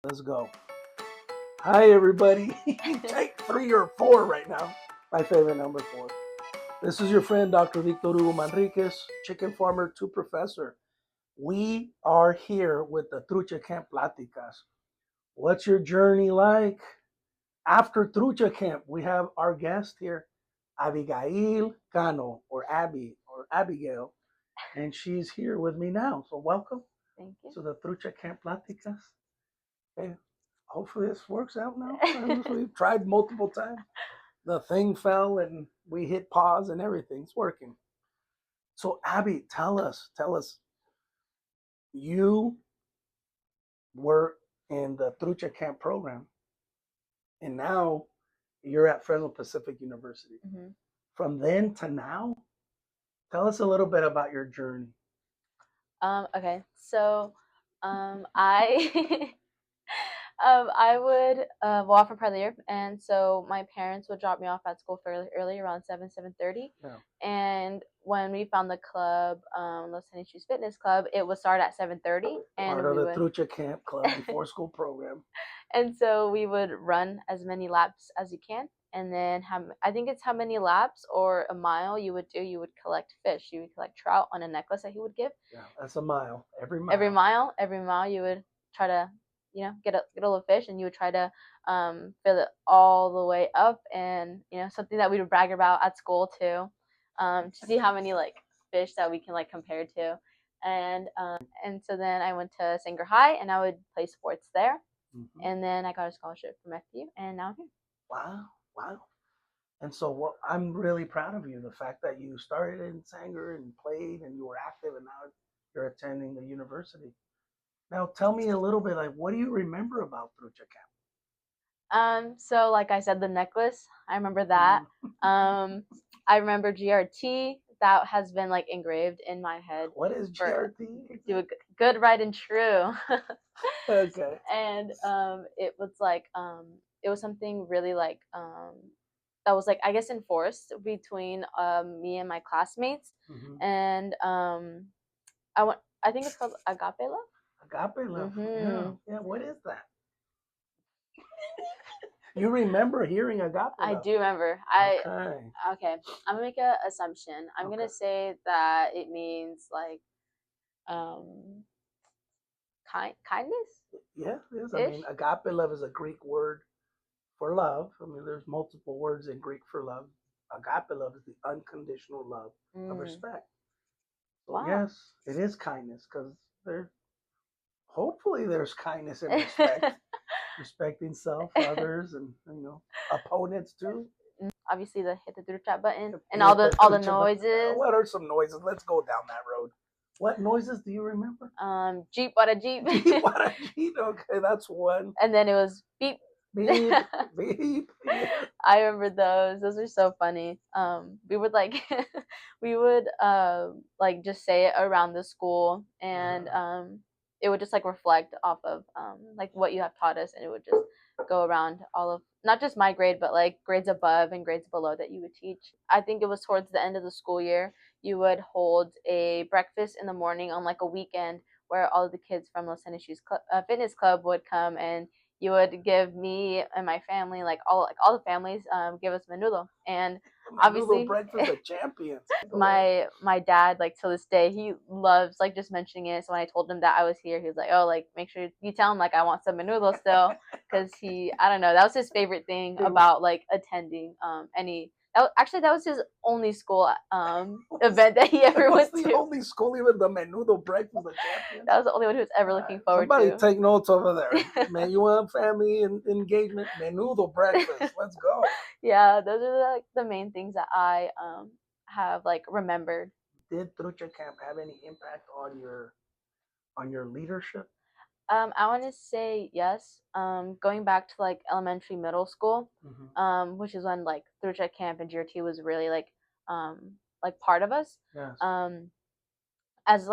Let's go. Hi, everybody. Take 3 or 4 right now. My favorite number 4. This is your friend, Dr. Victor Hugo Manriquez, chicken farmer to professor. We are here with the Trucha Pláticas. What's your journey like? After Trucha Camp, we have our guest here, Abigail Cano, or Abby, or Abigail, and she's here with me now. So welcome Thank you. to the Trucha Pláticas. Okay. Hopefully this works out now. We've tried multiple times. The thing fell and we hit pause and everything's working. So Abby, tell us, you were in the Trucha Camp program and now you're at Fresno Pacific University. Mm-hmm. From then to now, tell us a little bit about your journey. Okay, so I I would walk from part of the year, and so my parents would drop me off at school fairly early, around 7:30. Yeah. And when we found the club, Los Angeles Fitness Club, it would start at 7:30, and Part of we the would Trucha Camp Club before school program. and so we would run as many laps as you can, and then I think it's how many laps or a mile you would do. You would collect fish. You would collect trout on a necklace that he would give. Yeah, that's a mile. Every mile. Every mile, you would try to, get a little fish, and you would try to fill it all the way up, and something that we would brag about at school too, to see how many like fish that we can like compare to, and so then I went to Sanger High, and I would play sports there, and then I got a scholarship from FU, and now I'm here. Wow, wow. And so what I'm really proud of you, the fact that you started in Sanger and played and you were active and now you're attending the university. Now tell me a little bit, like, what do you remember about Trucha So like I said, the necklace, I remember that. I remember GRT. That has been like engraved in my head. What is GRT? Do a good, right, and true. Okay. And it was like it was something really like that was like, I guess, enforced between me and my classmates. And I think it's called agape love. Agape love. Mm-hmm. Yeah. What is that? You remember hearing agape love? I do remember. Okay. I'm gonna make an assumption. I'm gonna say that it means like kindness. Yeah, it is. I mean, agape love is a Greek word for love. I mean, there's multiple words in Greek for love. Agape love is the unconditional love of respect. So Wow. yes, it is kindness because hopefully there's kindness and respect, respecting self, others, and opponents too. Obviously, hit the through chat button and all the noises. What are some noises? Let's go down that road. What noises do you remember? Jeep, what a Jeep. Jeep, what a Jeep. Okay, that's one. And then it was beep. Beep, beep. Yeah. I remember those. Those are so funny. We would like, we would like just say it around the school, and it would just like reflect off of like what you have taught us, and it would just go around all of not just my grade, but like grades above and grades below that you would teach. I think it was towards the end of the school year. You would hold a breakfast in the morning on like a weekend where all of the kids from Los Angeles Fitness Club would come, and you would give me and my family, like all the families, give us menudo. And obviously, breakfast of champions. my dad, like to this day, he loves like just mentioning it. So when I told him that I was here, he was like, "Oh, like make sure you tell him like I want some menudo still," because I don't know, that was his favorite thing about like attending any. That was his only school event that he ever went to. The only school event, the menudo breakfast of champions. That was the only one he was ever looking forward to. Somebody take notes over there. Man, you want family and engagement? Menudo breakfast. Let's go. Yeah, those are like the main things that I have like remembered. Did Trucha Camp have any impact on your leadership? I want to say yes. Going back to like elementary, middle school, which is when like Trucha Camp and GRT was really like part of us. Yes. As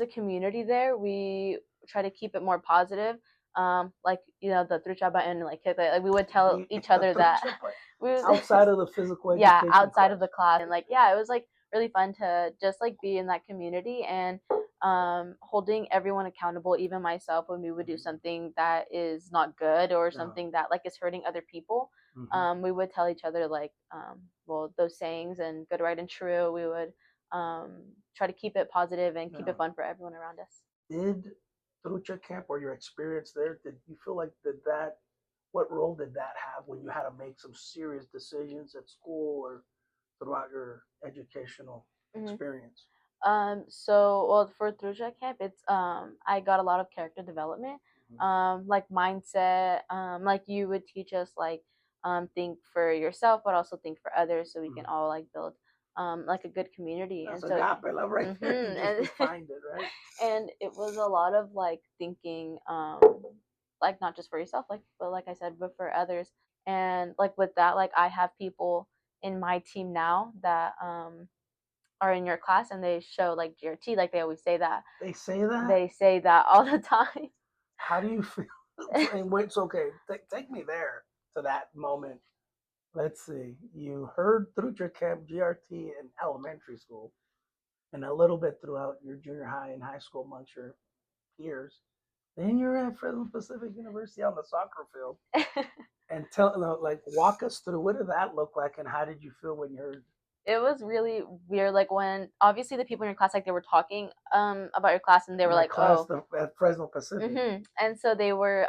a community there, we try to keep it more positive. Like the Trucha button, like we would tell each other that we was outside of the physical education. Yeah, outside of the class, and like it was like really fun to just like be in that community, and holding everyone accountable, even myself, when we would do something that is not good or Yeah. something that like is hurting other people. We would tell each other like, well, those sayings and good, right, and true. We would try to keep it positive and keep Yeah. it fun for everyone around us. Did Trucha Camp or your experience there, did you feel like what role did that have when you had to make some serious decisions at school or throughout your educational hmm experience? So well, for Trucha Camp, it's I got a lot of character development, Mhm. like mindset, like you would teach us like think for yourself, but also think for others, so we can Mhm. all like build like a good community. That's And so agape love right there. You just and defined it, right? and it was a lot of like thinking, like not just for yourself, like but like I said, but for others. And like with that, like I have people in my team now that are in your class and they show like GRT, like they always say that. They say that. They say that all the time. How do you feel? And wait, it's okay. Take me there to that moment. Let's see. You heard Trucha Camp GRT in elementary school, and a little bit throughout your junior high and high school amongst your peers. Then you're at Fresno Pacific University on the soccer field, and like walk us through what did that look like, and how did you feel when you heard It was really weird. Like when obviously the people in your class, like they were talking about your class and they were my like, class oh, at Fresno Pacific? and so they were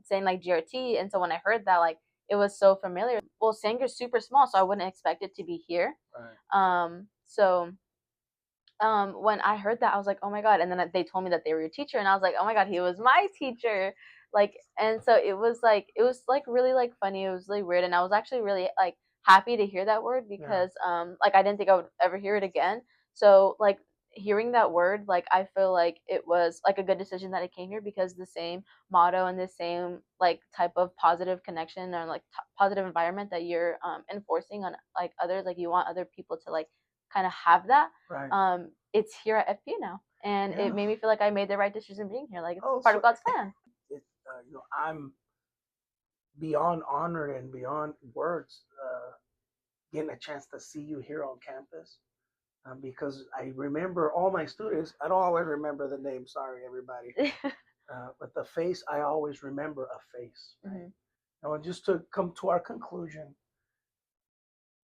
saying like GRT, and so when I heard that, like it was so familiar. Well, Sanger's super small, so I wouldn't expect it to be here. Right. So when I heard that, I was like, oh my god. And then they told me that they were your teacher, and I was like, oh my god, he was my teacher. Like, and so it was like really like funny. It was really weird, and I was actually really like happy to hear that word Yeah. because like I didn't think I would ever hear it again. So like hearing that word, like I feel like it was like a good decision that I came here because the same motto and the same like type of positive connection or like positive environment that you're enforcing on like others, like you want other people to like kind of have that. Right. It's here at FPU now, and Yeah. it made me feel like I made the right decision being here. Like it's Oh, part so of God's plan. I'm beyond honored and beyond words getting a chance to see you here on campus because I remember all my students. I don't always remember the name. Sorry, everybody. But the face, I always remember a face. Right? Now, just to come to our conclusion,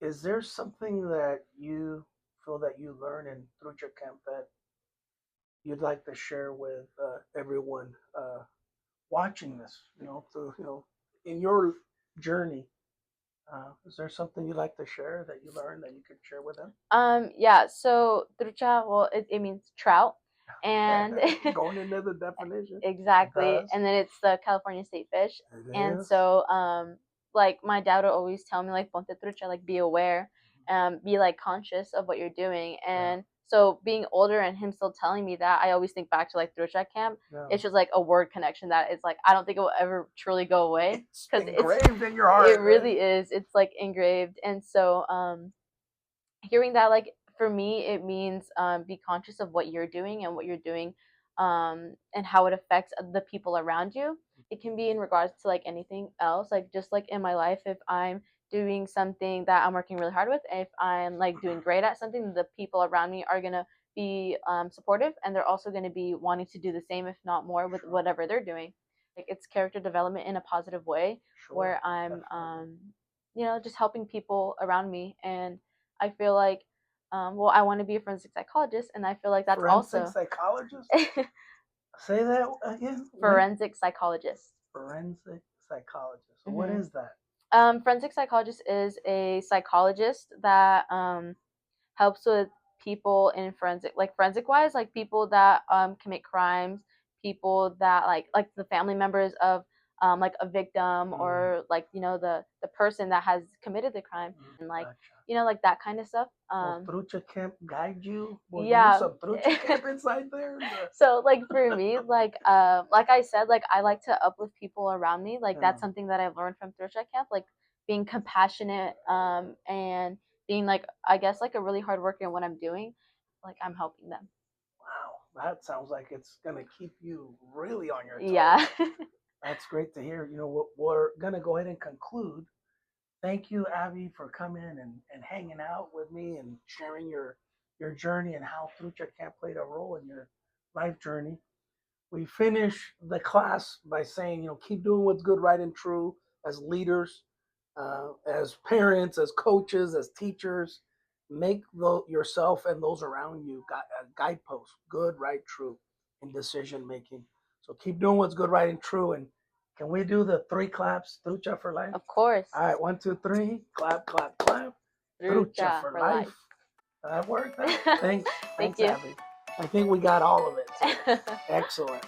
is there something that you feel that you learn in Trucha Camp that you'd like to share with everyone watching this? In your journey, is there something you'd like to share that you learned that you could share with them? Yeah. So trucha, well, it means trout, and Going into the definition, exactly, and then it's the California state fish, it and is. so like my dad would always tell me like ponte trucha, like be aware, be like conscious of what you're doing, and so being older and him still telling me that, I always think back to like Trucha Camp. Yeah. It's just like a word connection that it's like I don't think it will ever truly go away It's because engraved in your heart. it really is. It's like engraved, and so hearing that, like for me it means be conscious of what you're doing and what you're doing, and how it affects the people around you. It can be in regards to like anything else, like just like in my life, if I'm doing something that I'm working really hard with, if I'm like doing great at something, the people around me are gonna be supportive, and they're also going to be wanting to do the same if not more with whatever they're doing. Like it's character development in a positive way, where I'm just helping people around me. And I feel like, well, I want to be a forensic psychologist, and I feel like that's Forensic also psychologist. Say that again. forensic psychologist. Forensic psychologist. So what is that? Forensic psychologist is a psychologist that helps with people in forensic wise, like people that commit crimes, people that like the family members of like a victim, or like the person that has committed the crime, and like Gotcha. like that kind of stuff. Will Trucha Camp guide you? Will you Yeah. some Trucha Camp inside there? So like for me, like I said, like I like to uplift people around me. Like that's something that I've learned from Trucha Camp, like being compassionate, and being like, I guess, like a really hard worker in what I'm doing. Like I'm helping them. Wow, that sounds like it's gonna keep you really on your toes. Yeah. That's great to hear. We're gonna go ahead and conclude. Thank you, Abby, for coming and hanging out with me and sharing your journey and how Trucha Camp played a role in your life journey. We finish the class by saying, keep doing what's good, right, and true as leaders, as parents, as coaches, as teachers. Make yourself and those around you guideposts, good, right, true, in decision making. So keep doing what's good, right, and true. And can we do the 3 claps, Trucha for life? Of course. All right, 1, 2, 3, clap, clap, clap. Trucha for life. That worked. Huh? Thanks, Thank you. Abby. I think we got all of it. So. Excellent.